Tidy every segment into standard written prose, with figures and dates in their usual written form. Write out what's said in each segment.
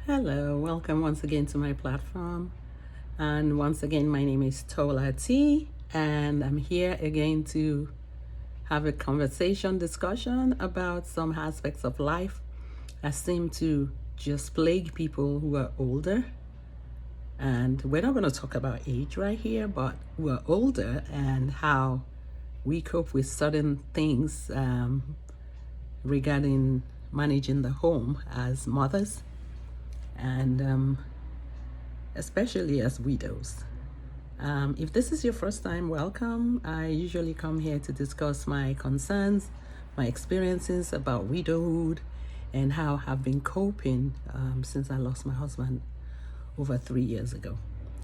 Hello, welcome once again to my platform. And once again, my name is Tola T, and I'm here again to have a discussion about some aspects of life that seem to just plague people who are older. And we're not going to talk about age right here, but who are older and how we cope with certain things regarding managing the home as mothers and especially as widows. If this is your first time, welcome. I usually come here to discuss my concerns, my experiences about widowhood, and how I've been coping since I lost my husband over 3 years ago.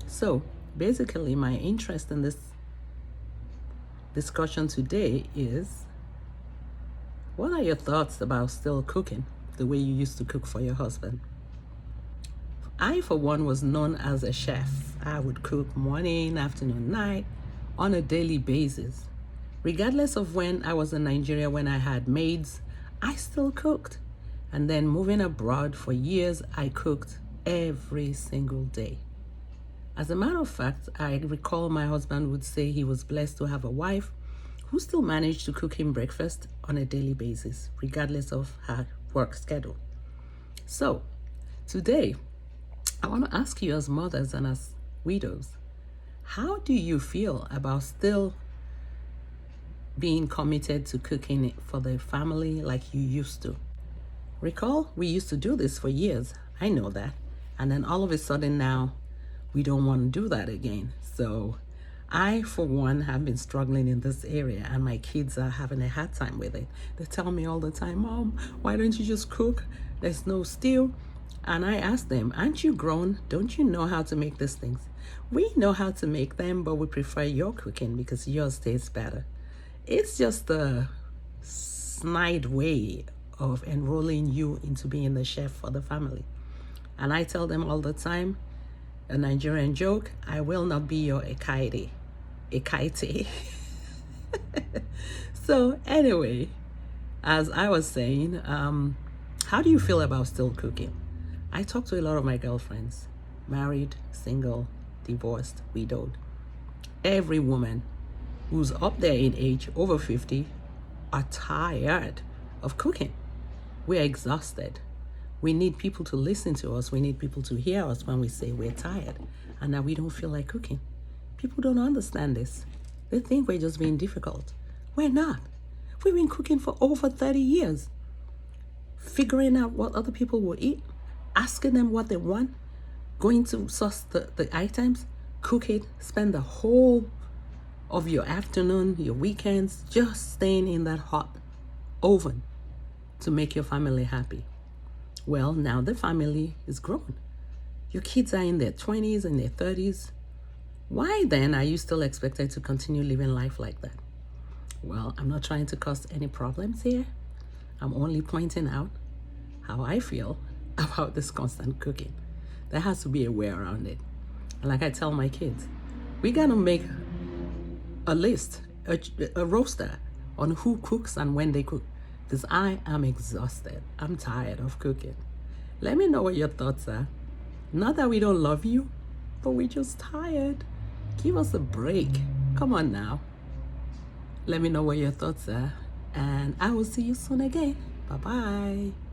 So basically, my interest in this discussion today is, what are your thoughts about still cooking the way you used to cook for your husband? I, for one, was known as a chef. I would cook morning, afternoon, night on a daily basis. Regardless of when I was in Nigeria, when I had maids, I still cooked. And then moving abroad for years, I cooked every single day. As a matter of fact, I recall my husband would say he was blessed to have a wife who still managed to cook him breakfast on a daily basis, regardless of her work schedule. So, today, I want to ask you, as mothers and as widows, how do you feel about still being committed to cooking it for the family like you used to? Recall, we used to do this for years. I know that. And then all of a sudden now, we don't want to do that again. So I, for one, have been struggling in this area, and my kids are having a hard time with it. They tell me all the time, Mom, why don't you just cook? There's no stew. And I ask them, aren't you grown? Don't you know how to make these things? We know how to make them, but we prefer your cooking because yours tastes better. It's just a snide way of enrolling you into being the chef for the family. And I tell them all the time, a Nigerian joke, I will not be your ekaite. Ekaite. So anyway, as I was saying, how do you feel about still cooking? I talk to a lot of my girlfriends, married, single, divorced, widowed. Every woman who's up there in age, over 50, are tired of cooking. We're exhausted. We need people to listen to us. We need people to hear us when we say we're tired and that we don't feel like cooking. People don't understand this. They think we're just being difficult. We're not. We've been cooking for over 30 years, figuring out what other people will eat, asking them what they want, going to source the items, cook it, spend the whole of your afternoon, your weekends, just staying in that hot oven to make your family happy. Well, now the family is grown. Your kids are in their 20s and their 30s. Why then are you still expected to continue living life like that? Well, I'm not trying to cause any problems here. I'm only pointing out how I feel about this constant cooking. There has to be a way around it. And like I tell my kids, we gotta make a list, a roster on who cooks and when they cook. Because I am exhausted. I'm tired of cooking. Let me know what your thoughts are. Not that we don't love you, but we're just tired. Give us a break. Come on now. Let me know what your thoughts are. And I will see you soon again. Bye-bye.